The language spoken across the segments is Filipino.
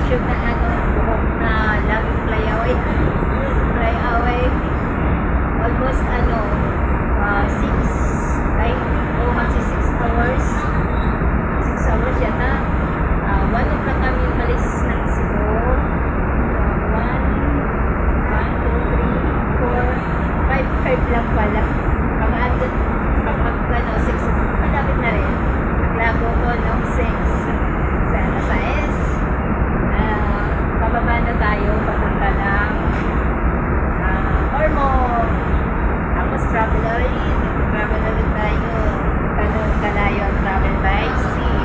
yung na ano, buhok na laging fly away. Fly away. Almost ano, 6, ay, magsi 6 hours. 6 hours yata. 1 o'clock kami umalis ng Cebu. 5 lang pala. Pag 6, malapit na rin. Naglago ko ng 6. Sa S. Pababa na tayo, papunta ng Ormoc. Tapos travel ulit. Travel ulit tayo. Kalayo travel by sea.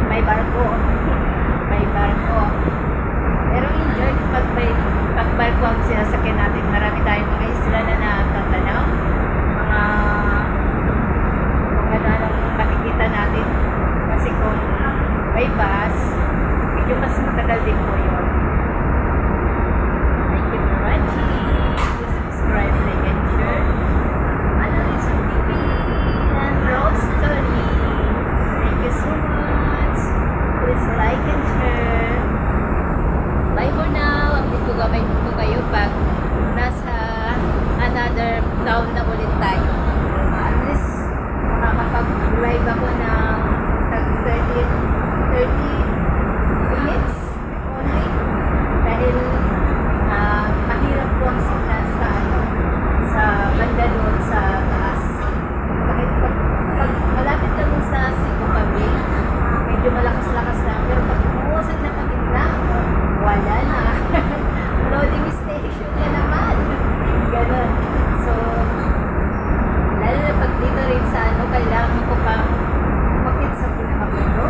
May barko. May barko. Pero enjoy pag barko ang sinasakyan natin. Marami tayong mga isla na natatanaw. Mga makikita natin. Kasi kung may bus, medyo mas matagal din po yun. Thank you for watching. Please subscribe, like, and share. Annalisa TV and Rose Story. Thank you so much. Please like and share. Bye for now. Update ko gabay ko kayo pag nasa another town na ulit tayo. At least makakapag-drive ako ng 30 minutes only. Dahil mahirap po ang signal sa banda doon sa taas. Kahit pag malapit lang sa Cebu kami, medyo malakas-lakas lang. Pero pag umuusad na pagitna, wala na. Loading station na naman. Ganon. So, lalo na pag dito rin sa kailangan ko pang umakit sa pinakapundo.